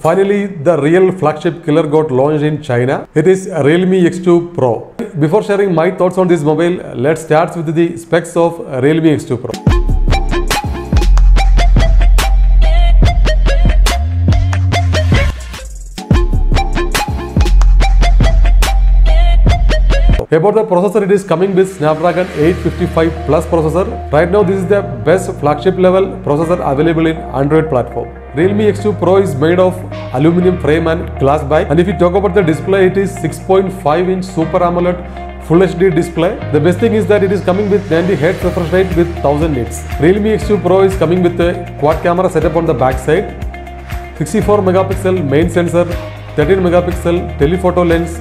Finally, the real flagship killer got launched in China. It is REALME X2 Pro. Before sharing my thoughts on this mobile, let's start with the specs of REALME X2 Pro. About the processor, it is coming with Snapdragon 855 Plus processor. Right now, this is the best flagship level processor available in Android platform. REALME X2 Pro is made of aluminum frame and glass back. And if you talk about the display, it is 6.5-inch Super AMOLED Full HD display. The best thing is that it is coming with 90 Hz refresh rate with 1000 nits. REALME X2 Pro is coming with a quad camera setup on the back side, 64 megapixel main sensor, 13 megapixel telephoto lens,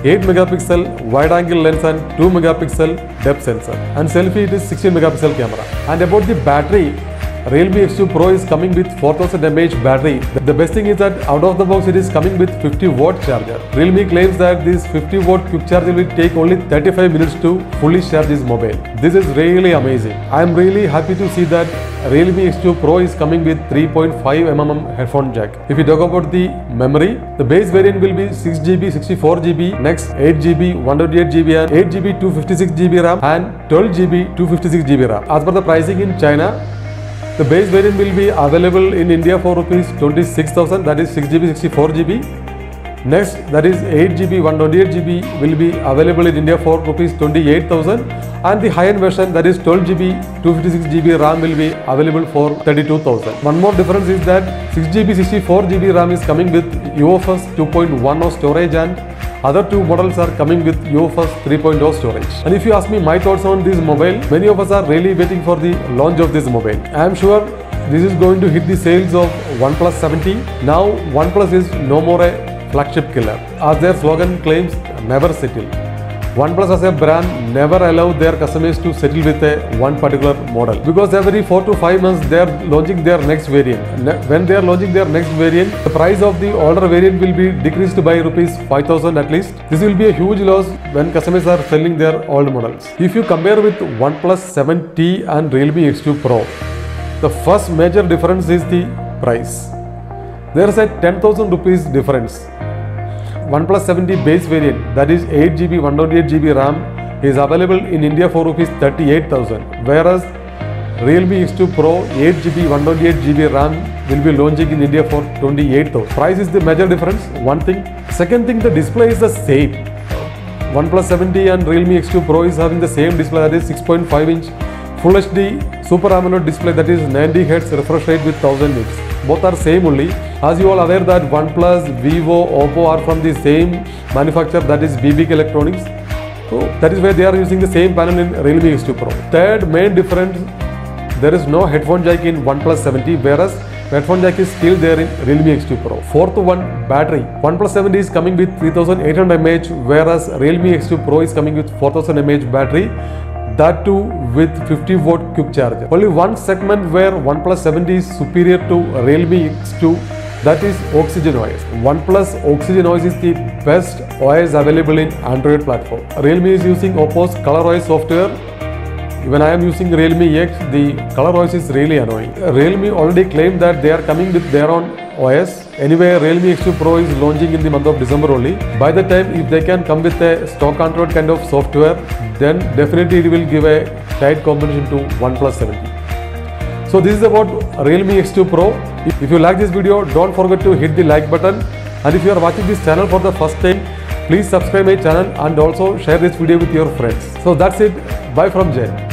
8 megapixel wide angle lens and 2 megapixel depth sensor, and selfie it is 16 megapixel camera. And about the battery, REALME X2 Pro is coming with 4000 mAh battery. The best thing is that out of the box it is coming with 50-watt charger. REALME claims that this 50-watt quick charge will take only 35 minutes to fully charge this mobile. This is really amazing. I am really happy to see that REALME X2 Pro is coming with 3.5mm headphone jack. If you talk about the memory, the base variant will be 6GB, 64GB, next 8GB, 128GB and 8GB, 256GB RAM and 12GB, 256GB RAM. As per the pricing in China, the base variant will be available in India for Rs 26,000, that is 6GB, 64GB. Next, that is 8GB, 128GB will be available in India for Rs 28,000, and the high-end version, that is 12GB, 256GB RAM will be available for 32,000. One more difference is that 6GB, 64GB RAM is coming with UFS 2.1 storage, and other two models are coming with UFS 3.0 storage. And if you ask me my thoughts on this mobile, many of us are really waiting for the launch of this mobile. I am sure this is going to hit the sales of OnePlus 70. Now OnePlus is no more a flagship killer. As their slogan claims, never settle. OnePlus as a brand never allowed their customers to settle with one particular model, because every 4 to 5 months they are launching their next variant. When they are launching their next variant, the price of the older variant will be decreased by Rs 5,000 at least. This will be a huge loss when customers are selling their old models. If you compare with OnePlus 7T and REALME X2 Pro, the first major difference is the price. There is a 10,000 rupees difference. OnePlus 7T base variant, that is 8GB, 128GB RAM, is available in India for Rs 38,000, whereas REALME X2 Pro 8GB, 128GB RAM will be launching in India for 28,000. Price is the major difference, one thing. Second thing, the display is the same. OnePlus 7T and REALME X2 Pro is having the same display, that is 6.5-inch Full HD Super AMOLED display, that is 90 Hz refresh rate with 1000 nits. Both are same only. As you all aware that OnePlus, Vivo, Oppo are from the same manufacturer, that is BBK Electronics. So that is why they are using the same panel in REALME X2 Pro. Third main difference, there is no headphone jack in OnePlus 70, whereas headphone jack is still there in REALME X2 Pro. Fourth one, battery. OnePlus 70 is coming with 3800 mAh, whereas REALME X2 Pro is coming with 4000 mAh battery. That too with 50-watt quick charger. Only one segment where OnePlus 70 is superior to REALME X2, that is Oxygen OS. OnePlus Oxygen OS is the best OS available in Android platform. Realme is using Oppo's ColorOS software. When I am using Realme X, the ColorOS is really annoying. Realme already claimed that they are coming with their own OS. Anyway, Realme X2 Pro is launching in the month of December only. By the time, if they can come with a stock Android kind of software, then definitely it will give a tight competition to OnePlus 70. So this is about REALME X2 Pro. If you like this video, don't forget to hit the like button. And if you are watching this channel for the first time, please subscribe my channel and also share this video with your friends. So that's it. Bye from Jay.